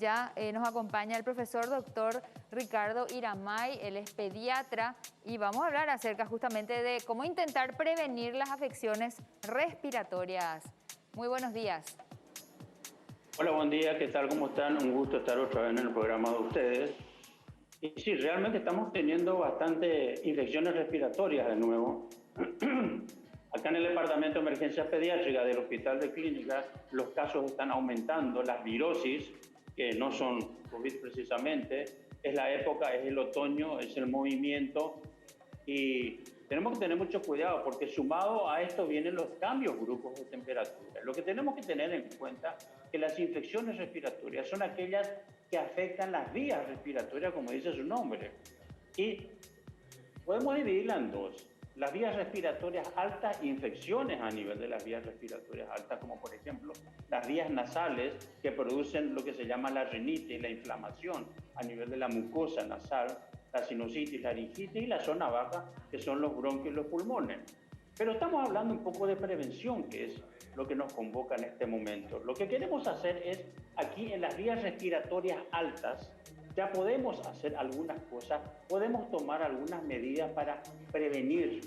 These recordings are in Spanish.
ya nos acompaña el profesor doctor Ricardo Iramay, él es pediatra y vamos a hablar acerca justamente de cómo intentar prevenir las afecciones respiratorias. Muy buenos días. Hola, buen día, ¿qué tal? ¿Cómo están? Un gusto estar otra vez en el programa de ustedes. Y sí, realmente estamos teniendo bastante infecciones respiratorias de nuevo. Acá en el Departamento de Emergencia Pediátrica del Hospital de Clínicas, los casos están aumentando, las virosis, que no son COVID precisamente, es la época, es el otoño, es el movimiento, y tenemos que tener mucho cuidado porque sumado a esto vienen los cambios bruscos de temperatura. Lo que tenemos que tener en cuenta es que las infecciones respiratorias son aquellas que afectan las vías respiratorias, como dice su nombre. Y podemos dividirlas en dos. Las vías respiratorias altas, infecciones a nivel de las vías respiratorias altas, como por ejemplo las vías nasales que producen lo que se llama la rinitis, la inflamación a nivel de la mucosa nasal, la sinusitis, la laringitis y la zona baja, que son los bronquios y los pulmones. Pero estamos hablando un poco de prevención, que es lo que nos convoca en este momento. Lo que queremos hacer es, aquí en las vías respiratorias altas, ya podemos hacer algunas cosas, podemos tomar algunas medidas para prevenir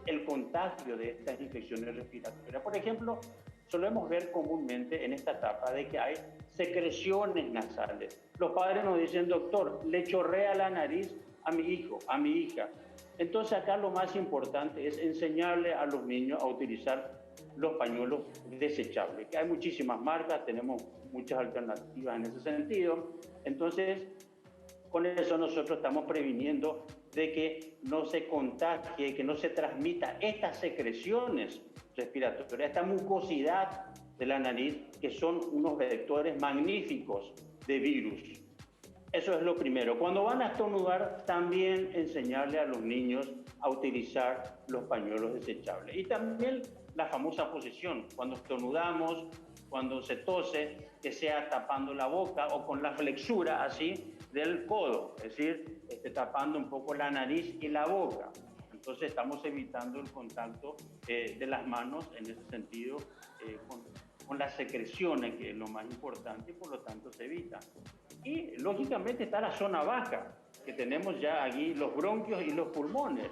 el contagio de estas infecciones respiratorias. Por ejemplo, solemos ver comúnmente en esta etapa de que hay secreciones nasales. Los padres nos dicen, doctor, le chorrea la nariz a mi hijo, a mi hija. Entonces acá lo más importante es enseñarle a los niños a utilizar los pañuelos desechables, que hay muchísimas marcas, tenemos muchas alternativas en ese sentido. Entonces, con eso nosotros estamos previniendo de que no se contagie, que no se transmita estas secreciones respiratorias, esta mucosidad de la nariz, que son unos vectores magníficos de virus. Eso es lo primero. Cuando van a estornudar, también enseñarle a los niños a utilizar los pañuelos desechables. Y también la famosa posición, cuando estornudamos, cuando se tose, que sea tapando la boca o con la flexura así del codo, es decir, tapando un poco la nariz y la boca. Entonces estamos evitando el contacto de las manos en ese sentido con las secreciones, que es lo más importante, y por lo tanto se evita. Y lógicamente está la zona baja, que tenemos ya aquí los bronquios y los pulmones.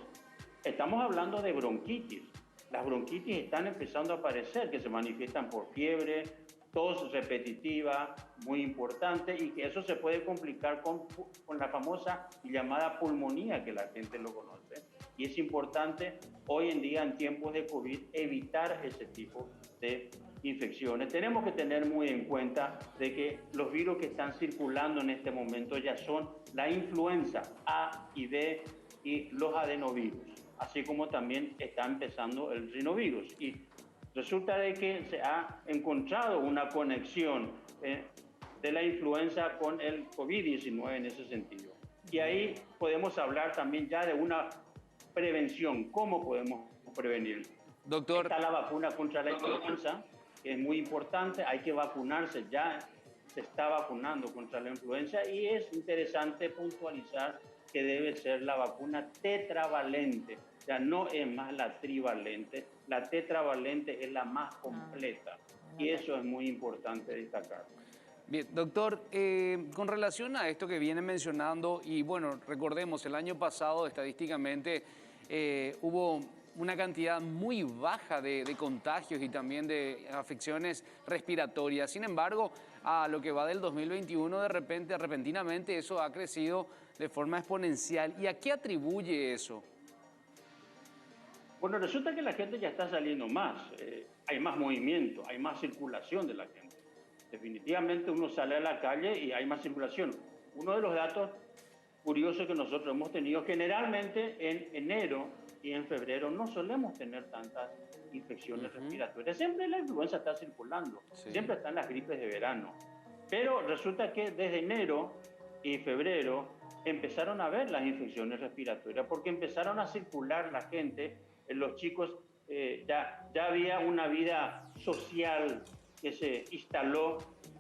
Estamos hablando de bronquitis. Las bronquitis están empezando a aparecer, que se manifiestan por fiebre, tos repetitiva, muy importante, y que eso se puede complicar con la famosa y llamada pulmonía, que la gente lo conoce. Y es importante hoy en día, en tiempos de COVID, evitar ese tipo de infecciones. Tenemos que tener muy en cuenta de que los virus que están circulando en este momento ya son la influenza A y B y los adenovirus, así como también está empezando el rinovirus. Y resulta de que se ha encontrado una conexión de la influenza con el COVID-19 en ese sentido. Y ahí podemos hablar también ya de una prevención. ¿Cómo podemos prevenir? Doctor. Está la vacuna contra la influenza, que es muy importante, hay que vacunarse, ya se está vacunando contra la influenza y es interesante puntualizar que debe ser la vacuna tetravalente, ya no es más la trivalente, la tetravalente es la más completa y eso es muy importante destacar. Bien, doctor, con relación a esto que viene mencionando, y bueno, recordemos, el año pasado estadísticamente hubo una cantidad muy baja de contagios y también de afecciones respiratorias. Sin embargo, a lo que va del 2021, repentinamente, eso ha crecido de forma exponencial. ¿Y a qué atribuye eso? Bueno, resulta que la gente ya está saliendo más, hay más movimiento, hay más circulación de la gente. Definitivamente uno sale a la calle y hay más circulación. Uno de los datos curiosos que nosotros hemos tenido, generalmente en enero y en febrero no solemos tener tantas infecciones respiratorias. Siempre la influenza está circulando, siempre están las gripes de verano. Pero resulta que desde enero y febrero empezaron a ver las infecciones respiratorias porque empezaron a circular la gente, los chicos, ya había una vida social que se instaló,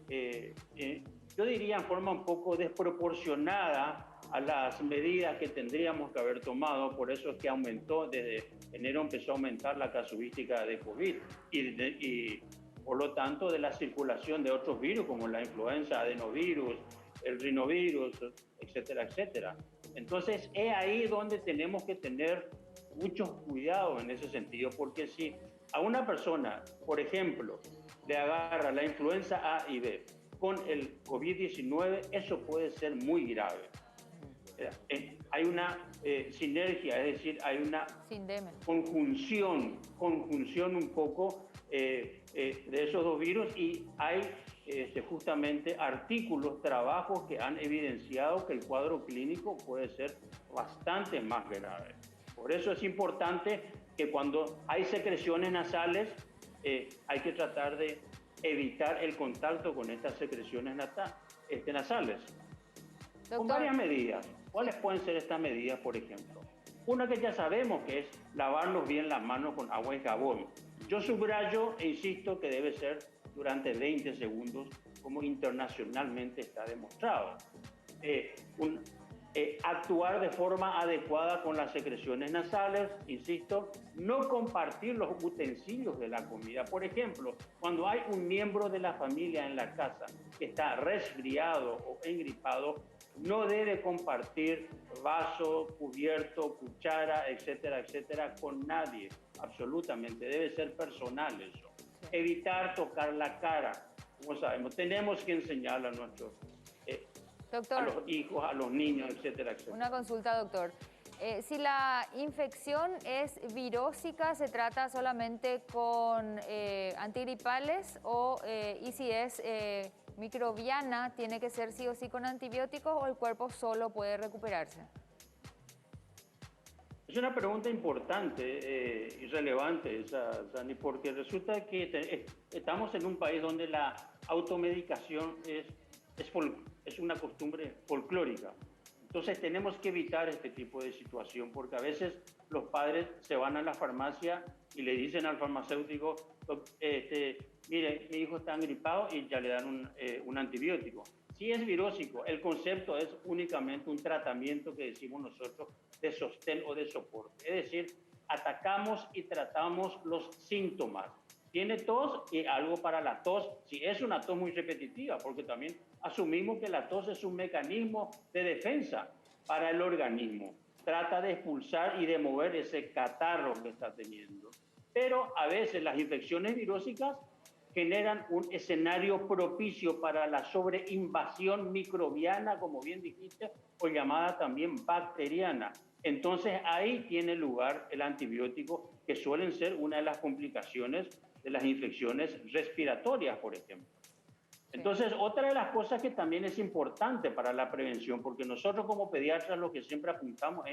yo diría en forma un poco desproporcionada a las medidas que tendríamos que haber tomado. Por eso es que aumentó, desde enero empezó a aumentar la casuística de COVID y por lo tanto, de la circulación de otros virus como la influenza, adenovirus, el rinovirus, etcétera, etcétera. Entonces, es ahí donde tenemos que tener mucho cuidado en ese sentido, porque si a una persona, por ejemplo, le agarra la influenza A y B con el COVID-19, eso puede ser muy grave. Hay una sinergia, es decir, hay una conjunción un poco de esos dos virus, y hay justamente artículos, trabajos que han evidenciado que el cuadro clínico puede ser bastante más grave. Por eso es importante que cuando hay secreciones nasales, hay que tratar de evitar el contacto con estas secreciones nasales. Doctor. Con varias medidas. ¿Cuáles pueden ser estas medidas, por ejemplo? Una que ya sabemos, que es lavarnos bien las manos con agua y jabón. Yo subrayo e insisto que debe ser durante 20 segundos, como internacionalmente está demostrado. Actuar de forma adecuada con las secreciones nasales, insisto, no compartir los utensilios de la comida. Por ejemplo, cuando hay un miembro de la familia en la casa que está resfriado o engripado, no debe compartir vaso, cubierto, cuchara, etcétera, etcétera, con nadie, absolutamente. Debe ser personal eso. Evitar tocar la cara. Como sabemos, tenemos que enseñarle a nuestros doctor, a los hijos, a los niños, etcétera, etcétera. Una consulta, doctor. Si la infección es virósica, ¿se trata solamente con antigripales y si es microbiana, tiene que ser sí o sí con antibióticos o el cuerpo solo puede recuperarse? Es una pregunta importante y relevante, Sani, porque resulta que estamos en un país donde la automedicación es una costumbre folclórica. Entonces tenemos que evitar este tipo de situación, porque a veces los padres se van a la farmacia y le dicen al farmacéutico, mire, mi hijo está gripado, y ya le dan un antibiótico. Si es virósico, el concepto es únicamente un tratamiento que decimos nosotros de sostén o de soporte. Es decir, atacamos y tratamos los síntomas. Tiene tos y algo para la tos, si es una tos muy repetitiva, porque también asumimos que la tos es un mecanismo de defensa para el organismo. Trata de expulsar y de mover ese catarro que está teniendo. Pero a veces las infecciones virósicas generan un escenario propicio para la sobreinvasión microbiana, como bien dijiste, o llamada también bacteriana. Entonces ahí tiene lugar el antibiótico, que suelen ser una de las complicaciones de las infecciones respiratorias, por ejemplo. Entonces, otra de las cosas que también es importante para la prevención, porque nosotros como pediatras lo que siempre apuntamos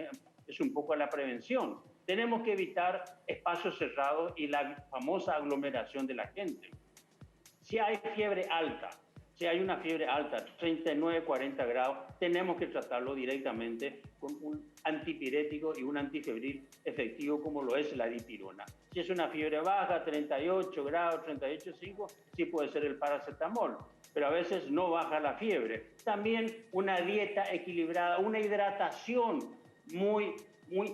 es un poco a la prevención. Tenemos que evitar espacios cerrados y la famosa aglomeración de la gente. Si hay fiebre alta, si hay una fiebre alta, 39, 40 grados, tenemos que tratarlo directamente con un antipirético y un antifebril efectivo, como lo es la dipirona. Si es una fiebre baja, 38 grados, 38,5, sí puede ser el paracetamol, pero a veces no baja la fiebre. También una dieta equilibrada, una hidratación muy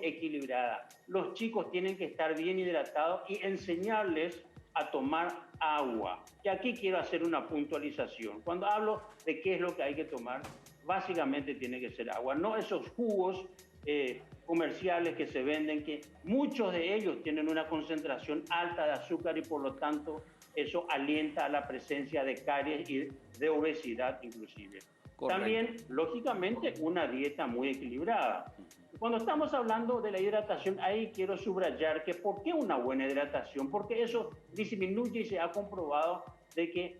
equilibrada. Los chicos tienen que estar bien hidratados y enseñarles a tomar agua. Y aquí quiero hacer una puntualización. Cuando hablo de qué es lo que hay que tomar, básicamente tiene que ser agua, no esos jugos comerciales que se venden, que muchos de ellos tienen una concentración alta de azúcar y por lo tanto eso alienta a la presencia de caries y de obesidad inclusive. Correcto. También, lógicamente, una dieta muy equilibrada. Cuando estamos hablando de la hidratación, ahí quiero subrayar que ¿por qué una buena hidratación? Porque eso disminuye y se ha comprobado de que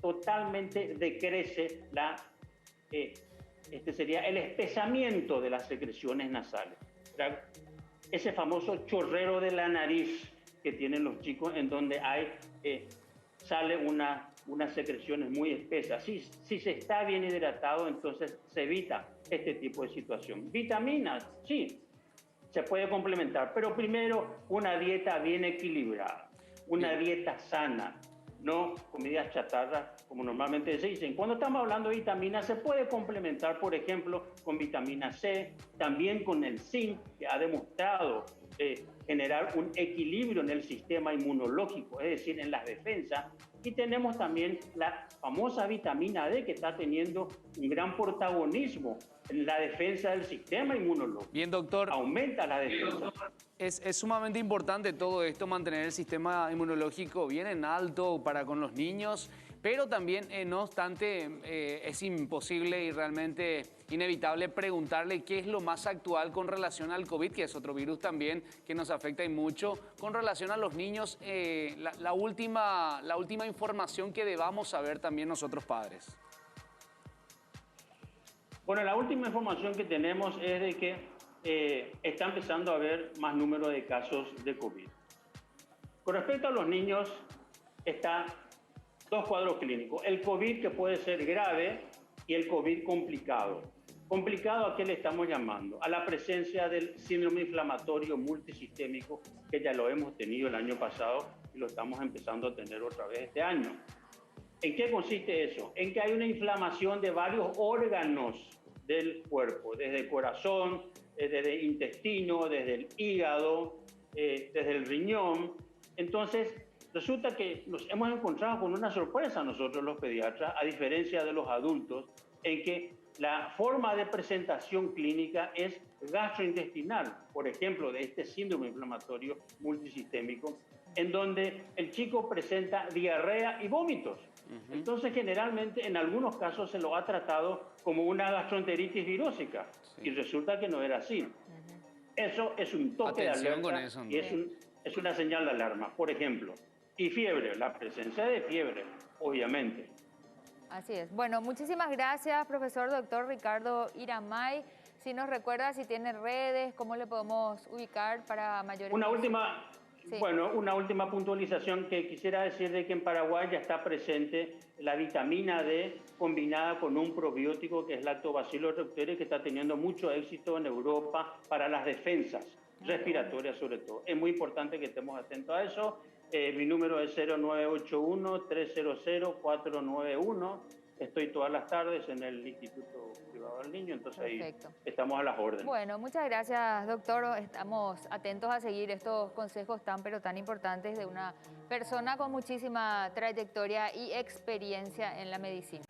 totalmente decrece sería el espesamiento de las secreciones nasales. Ese famoso chorrero de la nariz que tienen los chicos, en donde sale unas secreciones muy espesas. Si se está bien hidratado, entonces se evita este tipo de situación. Vitaminas, sí, se puede complementar, pero primero una dieta bien equilibrada, una dieta sana, no comidas chatarras, como normalmente se dicen. Cuando estamos hablando de vitaminas, se puede complementar, por ejemplo, con vitamina C, también con el zinc, que ha demostrado generar un equilibrio en el sistema inmunológico, es decir, en las defensas. Y tenemos también la famosa vitamina D, que está teniendo un gran protagonismo en la defensa del sistema inmunológico. Bien, doctor. Aumenta la defensa. Es sumamente importante todo esto, mantener el sistema inmunológico bien en alto para con los niños, pero también, no obstante, es imposible y realmente inevitable preguntarle qué es lo más actual con relación al COVID, que es otro virus también que nos afecta y mucho. Con relación a los niños, la última información que debamos saber también nosotros padres. Bueno, la última información que tenemos es de que está empezando a haber más número de casos de COVID. Con respecto a los niños, está dos cuadros clínicos. El COVID, que puede ser grave, y el COVID complicado. ¿Complicado a qué le estamos llamando? A la presencia del síndrome inflamatorio multisistémico, que ya lo hemos tenido el año pasado y lo estamos empezando a tener otra vez este año. ¿En qué consiste eso? En que hay una inflamación de varios órganos del cuerpo, desde el corazón, desde el intestino, desde el hígado, desde el riñón. Entonces, resulta que nos hemos encontrado con una sorpresa nosotros los pediatras, a diferencia de los adultos, en que la forma de presentación clínica es gastrointestinal, por ejemplo, de este síndrome inflamatorio multisistémico, en donde el chico presenta diarrea y vómitos. Entonces, generalmente, en algunos casos se lo ha tratado como una gastroenteritis virósica, y resulta que no era así. Eso es un toque Atención de alerta con eso, ¿no? y es una señal de alarma. Por ejemplo, y fiebre, la presencia de fiebre, obviamente. Así es. Bueno, muchísimas gracias, profesor doctor Ricardo Iramay. Si nos recuerda si tiene redes, cómo le podemos ubicar para mayores... Una última puntualización que quisiera decir, de que en Paraguay ya está presente la vitamina D combinada con un probiótico que es Lactobacillus reuteri, que está teniendo mucho éxito en Europa para las defensas respiratorias sobre todo. Es muy importante que estemos atentos a eso. Mi número es 0981-300-491. Estoy todas las tardes en el Instituto Privado del Niño, entonces Perfecto. Ahí estamos a las órdenes. Bueno, muchas gracias, doctor. Estamos atentos a seguir estos consejos tan, pero tan importantes de una persona con muchísima trayectoria y experiencia en la medicina.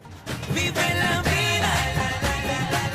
Vive la vida.